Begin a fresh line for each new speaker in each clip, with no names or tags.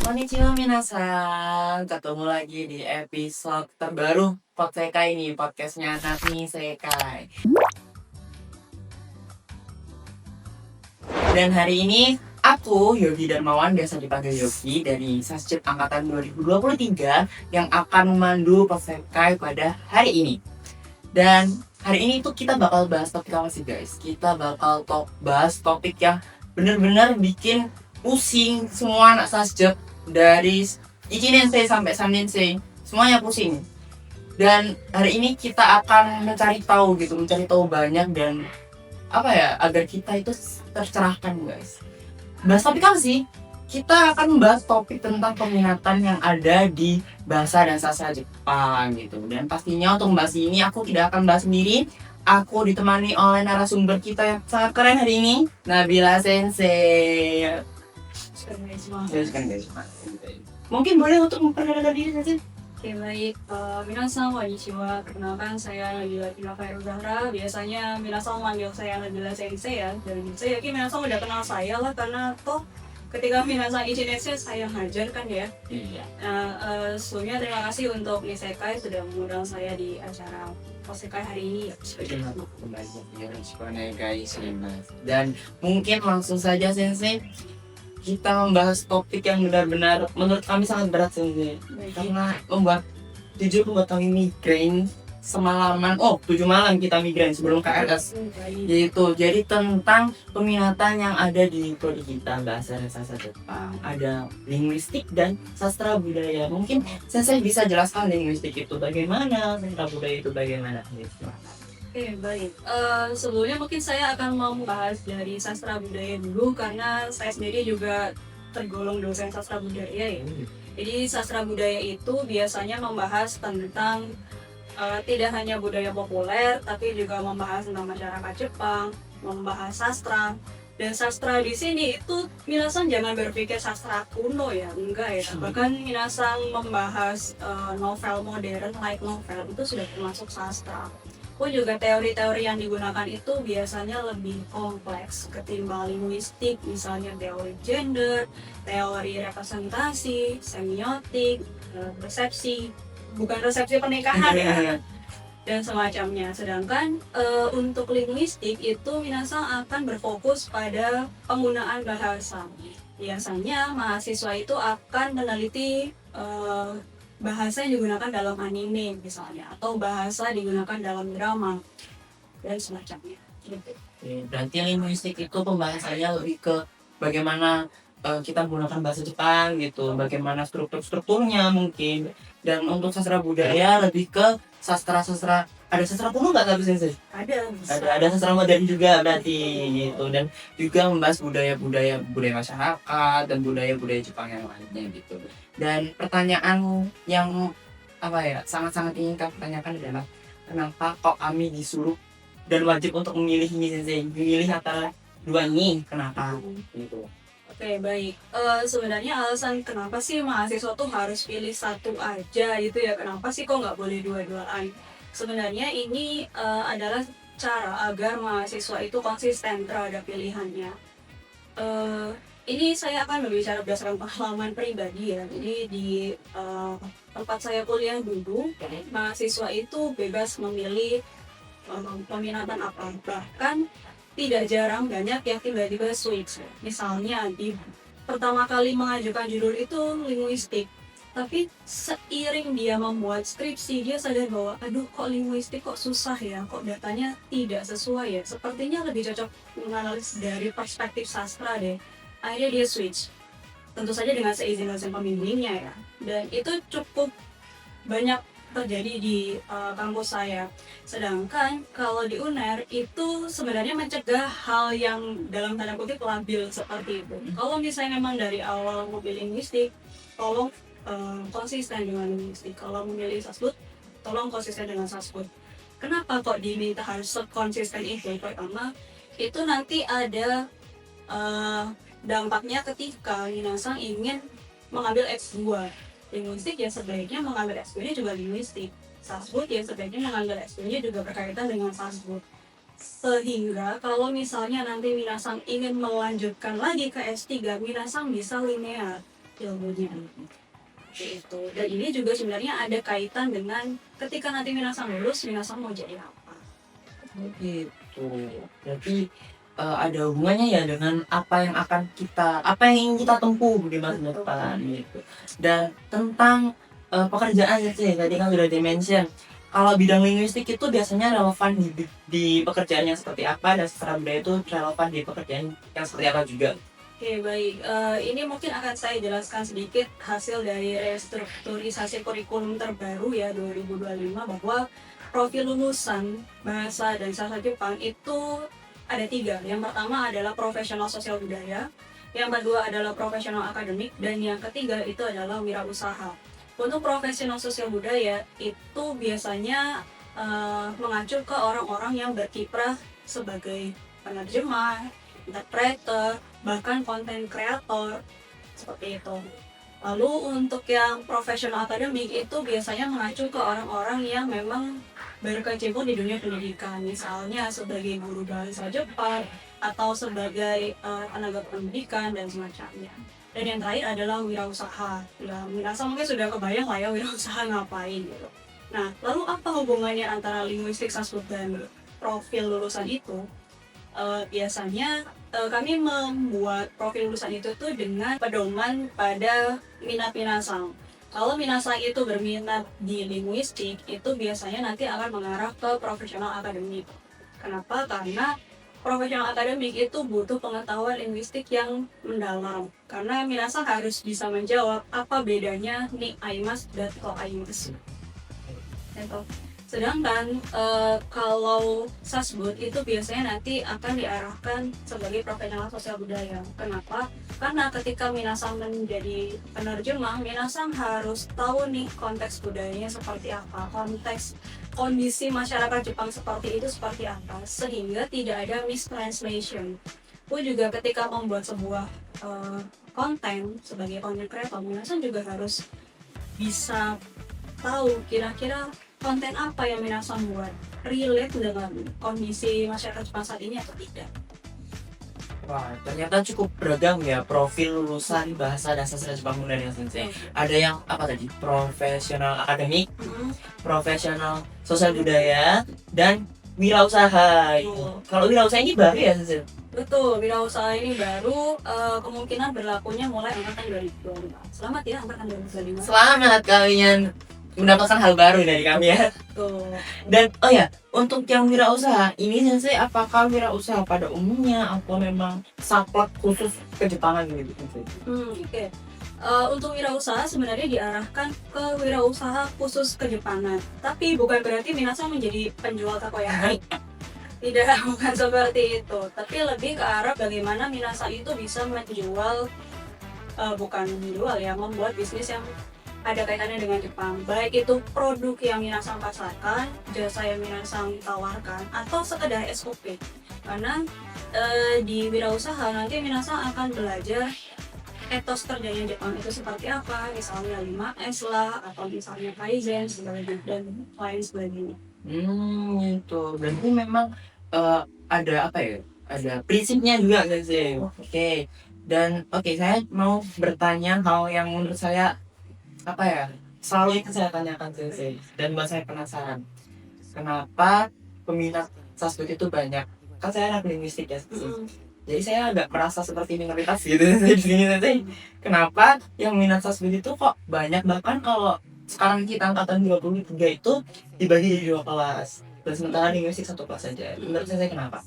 Konnichiwa minasan, ketemu lagi di episode terbaru Podsekai ini, podcastnya Natmi Sekai. Dan hari ini aku, Yogi Darmawan, biasa dipanggil Yogi, dari Sasjep Angkatan 2023 yang akan memandu Podsekai pada hari ini. Dan hari ini tuh kita bakal bahas topik apa sih guys? Kita bakal bahas topik yang bener-bener bikin pusing semua anak Sasjep dari Ichinensei sampai Sanensei, semuanya pusing. Dan hari ini kita akan mencari tahu gitu, mencari tahu banyak dan apa ya, agar kita itu tercerahkan guys. Bahas topik apa sih? Kita akan membahas topik tentang peminatan yang ada di bahasa dan sastra Jepang gitu. Dan pastinya untuk membahas ini aku tidak akan bahas sendiri. Aku ditemani oleh narasumber kita yang sangat keren hari ini, Nabila Sensei. Mungkin boleh untuk memperkenalkan diri Sensei?
Oke, baik. Minasan, konnichiwa. Perkenalkan, saya Nabila Tina Khairul Zahra. Biasanya minasan manggil saya Nabila Sensei ya. Dan saya yakin minasan udah kenal saya lah, karena toh ketika minasan Ichinensei saya ngajar kan ya.
Iya.
Sebelumnya terima kasih untuk Nisekai sudah mengundang saya di acara Podsekai hari ini ya.
Dan mungkin langsung saja Sensei, kita membahas topik yang benar-benar menurut kami sangat berat Sensei. Karena jujur membuat kami migrain semalaman, 7 malam kita migrain sebelum KRS. Yaitu jadi tentang peminatan yang ada di prodi kita, bahasa dan sastra Jepang. Ada linguistik dan sastra budaya. Mungkin Sensei bisa jelaskan linguistik itu bagaimana, sastra budaya itu bagaimana gitu.
Oke, baik. Sebelumnya mungkin saya akan membahas dari sastra budaya dulu, karena saya sendiri juga tergolong dosen sastra budaya ya. Jadi sastra budaya itu biasanya membahas tentang tidak hanya budaya populer, tapi juga membahas tentang masyarakat Jepang, membahas sastra. Dan sastra di sini itu minasan jangan berpikir sastra kuno ya, enggak ya. Bahkan minasan membahas novel modern, light novel itu sudah termasuk sastra. Pun juga teori-teori yang digunakan itu biasanya lebih kompleks ketimbang linguistik, misalnya teori gender, teori representasi, semiotik, resepsi pernikahan ya, dan semacamnya. Sedangkan untuk linguistik itu minasan akan berfokus pada penggunaan bahasa. Biasanya mahasiswa itu akan meneliti bahasa yang digunakan dalam anime misalnya, atau bahasa digunakan dalam drama dan semacamnya gitu.
Berarti linguistik itu pembahasannya lebih ke bagaimana kita menggunakan bahasa Jepang gitu, bagaimana strukturnya mungkin. Dan untuk sastra budaya lebih ke sastra, ada sastra kuno nggak tapi Sensei? Ada sastra modern juga berarti gitu, dan juga membahas budaya masyarakat dan budaya Jepang yang lainnya gitu. Dan pertanyaan yang sangat-sangat ingin kami tanyakan adalah, kenapa kok kami disuruh dan wajib untuk memilih ini Sensei, memilih antara dua ini, kenapa gitu?
Oke, baik. Sebenarnya alasan kenapa sih mahasiswa tuh harus pilih satu aja gitu ya, kenapa sih kok nggak boleh dua-duaan? Sebenarnya ini adalah cara agar mahasiswa itu konsisten terhadap pilihannya. Ini saya akan berbicara berdasarkan pengalaman pribadi ya. Jadi di tempat saya kuliah dulu, mahasiswa itu bebas memilih peminatan apa. Bahkan tidak jarang banyak yang tiba-tiba switch. Misalnya di pertama kali mengajukan judul itu linguistik, tapi seiring dia membuat skripsi dia sadar bahwa aduh kok linguistik kok susah ya, kok datanya tidak sesuai ya, sepertinya lebih cocok menganalisis dari perspektif sastra deh. Akhirnya dia switch, tentu saja dengan seizin dosen pembimbingnya ya, dan itu cukup banyak terjadi di kampus saya. Sedangkan kalau di UNER itu sebenarnya mencegah hal yang dalam tanda kutip labil seperti itu. Kalau misalnya memang dari awal memilih linguistik, tolong konsisten dengan linguistik. Kalau memilih sasbud, tolong konsisten dengan sasbud. Kenapa kok diminta harus konsisten itu? Pertama, itu nanti ada dampaknya ketika minasan ingin mengambil S2. Linguistik ya sebaiknya mengambil S2-nya juga linguistik. Sasbud ya sebaiknya mengambil S2-nya juga berkaitan dengan sasbud. Sehingga kalau misalnya nanti minasan ingin melanjutkan lagi ke S3, minasan bisa linear. ilmunya kayak itu. Dan ini juga sebenarnya ada kaitan dengan ketika nanti minasang lulus, minasang mau jadi apa.
Oh gitu. Berarti ada hubungannya ya dengan apa yang ingin kita tempuh di masa depan gitu. Dan tentang pekerjaan sih tadi kan sudah di-mention. Kalau bidang linguistik itu biasanya relevan di pekerjaan yang seperti apa, dan sastra budaya itu relevan di pekerjaan yang seperti apa juga.
Oke, baik. Ini mungkin akan saya jelaskan sedikit hasil dari restrukturisasi kurikulum terbaru ya 2025, bahwa profil lulusan bahasa dan sastra Jepang itu ada 3. Yang pertama adalah profesional sosial budaya, yang kedua adalah profesional akademik, dan yang ketiga itu adalah wirausaha. Untuk profesional sosial budaya itu biasanya mengacu ke orang-orang yang berkiprah sebagai penerjemah, interpreter, bahkan konten kreator, seperti itu. Lalu untuk yang profesional akademik itu biasanya mengacu ke orang-orang yang memang berkecimpung di dunia pendidikan, misalnya sebagai guru bahasa Jepang atau sebagai tenaga pendidikan dan semacamnya. Dan yang terakhir adalah wirausaha. Ya, minasang mungkin sudah kebayang lah ya wirausaha ngapain gitu. Nah, lalu apa hubungannya antara linguistik Sasbud dan profil lulusan itu? Biasanya kami membuat profil lulusan itu tuh dengan pedoman pada minat minasang. Kalau minasang itu berminat di linguistik, itu biasanya nanti akan mengarah ke profesional akademik. Kenapa? Karena profesional akademik itu butuh pengetahuan linguistik yang mendalam. Karena minasang harus bisa menjawab apa bedanya ni aimas dan to aimas. Gitu. Sedangkan kalau Sasbud itu biasanya nanti akan diarahkan sebagai profesional sosial budaya. Kenapa? Karena ketika minasang menjadi penerjemah, minasang harus tahu nih konteks budayanya seperti apa, konteks kondisi masyarakat Jepang seperti itu seperti apa, sehingga tidak ada mistranslation. Pun juga ketika membuat sebuah konten sebagai content creator, minasang juga harus bisa tahu kira-kira konten apa yang minasang buat relate dengan kondisi masyarakat Jepang saat ini atau tidak.
Wah, ternyata cukup beragam ya profil lulusan bahasa dan sastra Jepang modern sensei. Ada yang apa tadi? Profesional akademik, profesional sosial budaya, dan wirausaha. Kalau wirausaha ini baru ya sensei?
Betul, wirausaha ini baru, kemungkinan berlakunya mulai angkatan 2025. Selamat ya angkatan 2025.
Selamat kalian mendapatkan hal baru dari kami ya.
Tuh.
Dan oh ya, untuk yang wirausaha ini sensei, apakah wirausaha pada umumnya atau memang saklek khusus kejepangan gitu sensei?
Oke. Untuk wirausaha sebenarnya diarahkan ke wirausaha khusus kejepangan. Tapi bukan berarti minasang menjadi penjual takoyaki. Tidak, bukan seperti itu. Tapi lebih ke arah bagaimana minasang itu bisa menjual, bukan menjual ya, membuat bisnis yang ada kaitannya dengan Jepang, baik itu produk yang minasang pasarkan, jasa yang minasang tawarkan, atau sekedar SOP. Karena di wirausaha nanti minasang akan belajar etos kerjanya Jepang itu seperti apa, misalnya 5S lah, atau misalnya Kaizen, dan lain sebagainya.
Gitu. Berarti memang ada apa ya? Ada prinsipnya juga kan sih. Oke. Dan saya mau bertanya hal yang menurut saya apa ya, selalu yang saya tanyakan sensei, dan buat saya penasaran kenapa peminat Sasbud itu banyak. Kan saya anak linguistik ya sensei. Jadi saya agak merasa seperti minoritas gitu sensei di sini sensei. Kenapa yang minat Sasbud itu kok banyak, bahkan kalau sekarang kita angkatan 23 itu dibagi jadi 2 kelas, dan sementara linguistik 1 kelas saja. Menurut saya kenapa?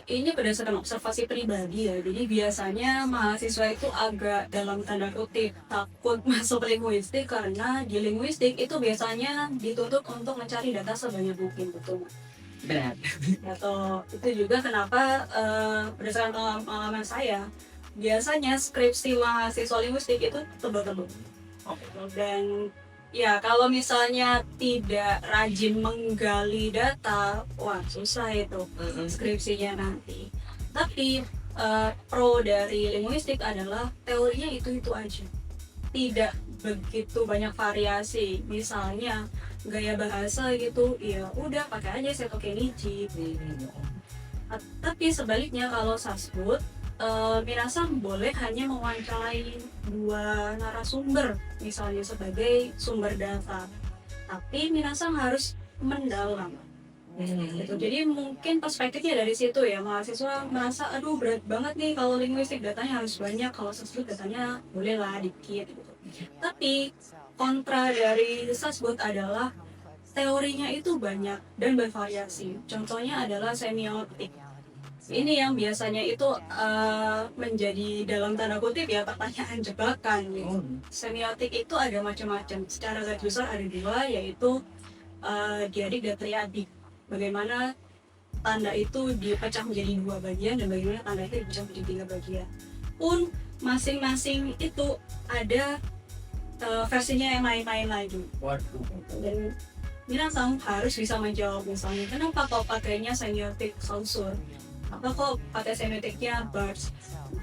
Ini berdasarkan observasi pribadi ya. Jadi biasanya mahasiswa itu agak dalam tanda kutip takut masuk linguistik, karena di linguistik itu biasanya dituntut untuk mencari data sebanyak mungkin, betul.
Benar.
Atau itu juga kenapa berdasarkan pengalaman saya, biasanya skripsi mahasiswa linguistik itu tebal-tebal. Dan ya kalau misalnya tidak rajin menggali data, wah susah itu skripsinya nanti. Tapi pro dari linguistik adalah teorinya itu aja, tidak begitu banyak variasi. Misalnya gaya bahasa gitu, ya udah pakai aja Seto Kenichi. Tapi sebaliknya kalau Sasbud, minasan boleh hanya mewawancarai 2 narasumber misalnya sebagai sumber data, tapi minasan harus mendalam gitu. Jadi mungkin perspektifnya dari situ ya, mahasiswa merasa aduh berat banget nih kalau linguistik datanya harus banyak, kalau sastra datanya bolehlah dikit gitu. Tapi kontra dari Sasbot adalah teorinya itu banyak dan bervariasi. Contohnya adalah semiotik. Ini yang biasanya itu menjadi dalam tanda kutip ya pertanyaan jebakan gitu. Semiotik itu ada macam-macam. Secara garis besar ada 2, yaitu diadik dan triadik. Bagaimana tanda itu dipecah menjadi 2 bagian dan bagaimana tanda itu dipecah menjadi 3 bagian. Pun masing-masing itu ada versinya yang lain-lain lagi.
Waduh.
Dan minasan harus bisa menjawab, misalnya kenapa kok pakainya semiotik sausur, apa kok pakai semiotiknya bars,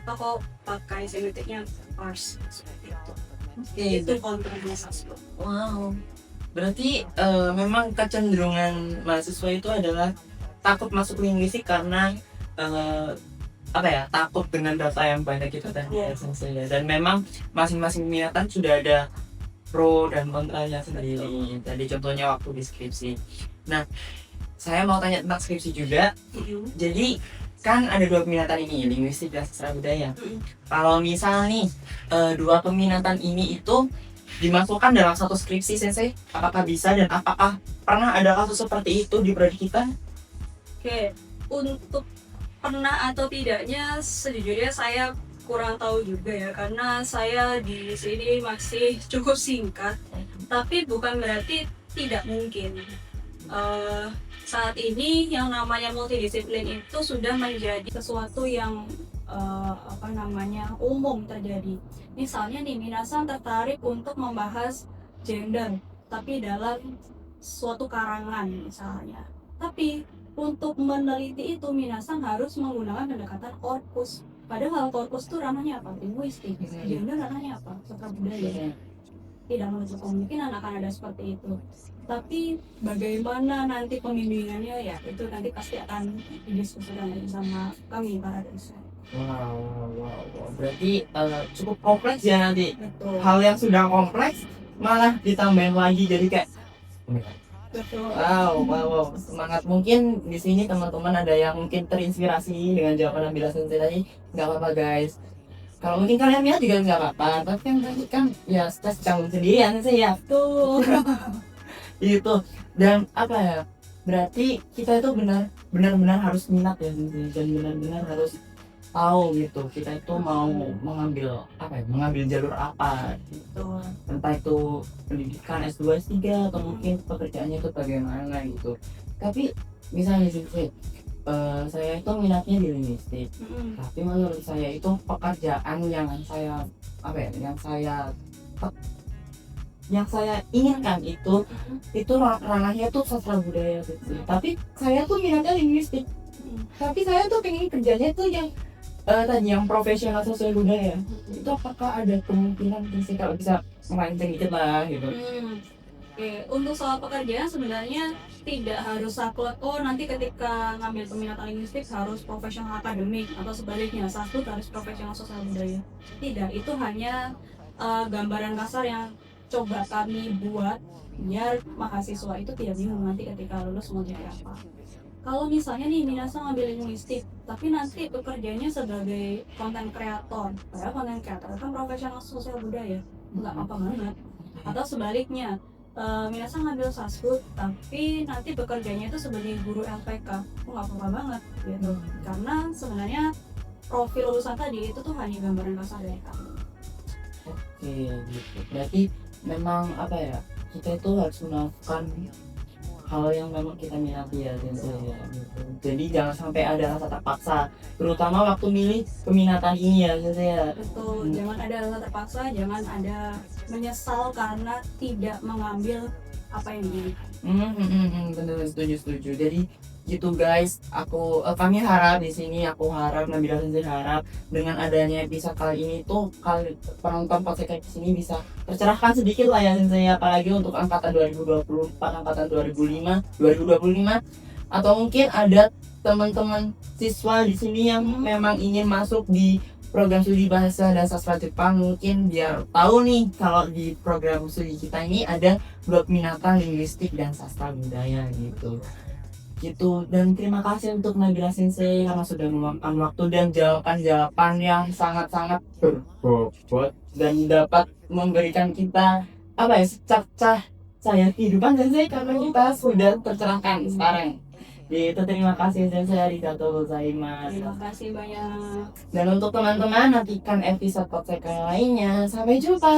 apa kok pakai semiotiknya pars, seperti itu. Itu kontranya Sasbot.
Wow. Berarti memang kecenderungan mahasiswa itu adalah takut masuk linguistik karena takut dengan data yang banyak itu tadi ya, dan memang masing-masing minatan sudah ada pro dan kontranya sendiri. Tadi contohnya waktu deskripsi. Nah, saya mau tanya tentang skripsi juga. Jadi kan ada 2 peminatan ini, linguistik dan sastra budaya. Kalau misal nih 2 peminatan ini itu dimasukkan dalam satu skripsi, Sensei, apakah bisa dan apakah pernah ada kasus seperti itu di prodi kita?
Oke, untuk pernah atau tidaknya sejujurnya saya kurang tahu juga ya, karena saya di sini masih cukup singkat. Tapi bukan berarti tidak mungkin. Saat ini yang namanya multidisiplin itu sudah menjadi sesuatu yang umum terjadi. Misalnya nih, minasan tertarik untuk membahas gender, tapi dalam suatu karangan misalnya. Tapi untuk meneliti itu minasan harus menggunakan pendekatan korpus. Padahal korpus itu ranahnya apa? Linguistik. Gender ranahnya apa? Sastra budaya. Tidak menutup kemungkinan akan ada seperti itu. Tapi bagaimana nanti pembimbingannya ya itu nanti pasti akan didiskusikan lagi sama kami para dosen.
Wow. Berarti cukup kompleks ya nanti.
Betul.
Hal yang sudah kompleks malah ditambahin lagi jadi kayak
Betul.
Wow. Semangat. Mungkin di sini teman-teman ada yang mungkin terinspirasi dengan jawaban Nabila Sensei tadi. Nggak apa-apa guys. Kalau mungkin kalian lihat juga nggak apa-apa. Tapi yang tadi kan ya stres canggung sendirian sih ya.
Tuh.
Itu. Dan apa ya? Berarti kita itu benar-benar harus minat ya Sensei, dan benar-benar harus tahu gitu kita itu mau mengambil jalur apa gitu. Entah itu pendidikan S2, S3 atau mungkin pekerjaannya itu bagaimana gitu. Tapi misalnya sih saya itu minatnya di linguistik, tapi menurut saya itu pekerjaan yang saya inginkan itu ranahnya tuh sastra budaya gitu. Tapi saya tuh minatnya linguistik, tapi saya tuh pengen kerjanya tuh yang tadi yang profesional sosial budaya. Itu apakah ada kemungkinan sih kalau bisa melenceng dikit lah gitu?
Oke, untuk soal pekerjaan sebenarnya tidak harus saklek, nanti ketika ngambil peminatan linguistik harus profesional akademik atau sebaliknya satu harus profesional sosial budaya. Tidak, itu hanya gambaran kasar yang coba kami buat biar mahasiswa itu tidak bingung nanti ketika lulus mau jadi apa. Kalau misalnya nih minasan ngambil linguistik, tapi nanti bekerjanya sebagai konten kreator, padahal konten kreator kan profesional sosial budaya, nggak apa banget. Atau sebaliknya, minasan ngambil Sasbud, tapi nanti bekerjanya itu sebagai guru LPK, nggak apa banget gitu. Karena sebenarnya profil lulusan tadi itu tuh hanya gambaran kasar dari kami.
Oke, gitu. Berarti memang kita itu harus melakukan hal yang memang kita minati ya gitu. Jadi jangan sampai ada rasa terpaksa, terutama waktu milih peminatan ini ya saya.
Betul, jangan ada rasa terpaksa, jangan ada menyesal karena tidak mengambil apa yang diinginkan.
Benar, setuju. Jadi gitu guys, kami harap di sini, Nabila Sensei harap dengan adanya episode kali ini tuh penonton podcast di sini bisa tercerahkan sedikit lah ya Sensei, apalagi untuk angkatan 2024, angkatan 2025 atau mungkin ada teman-teman siswa di sini yang memang ingin masuk di program studi bahasa dan sastra Jepang, mungkin biar tahu nih kalau di program studi kita ini ada blok minatan linguistik dan sastra budaya gitu. Dan terima kasih untuk Nabila Sensei karena sudah meluangkan waktu dan jawaban-jawaban yang sangat-sangat berbobot dan dapat memberikan kita secercah saya kehidupan Sensei karena kita sudah tercerahkan sekarang. Gitu, terima kasih Sensei, arigatou gozaimasu.
Terima kasih banyak.
Dan untuk teman-teman, nantikan episode podcast lainnya. Sampai jumpa.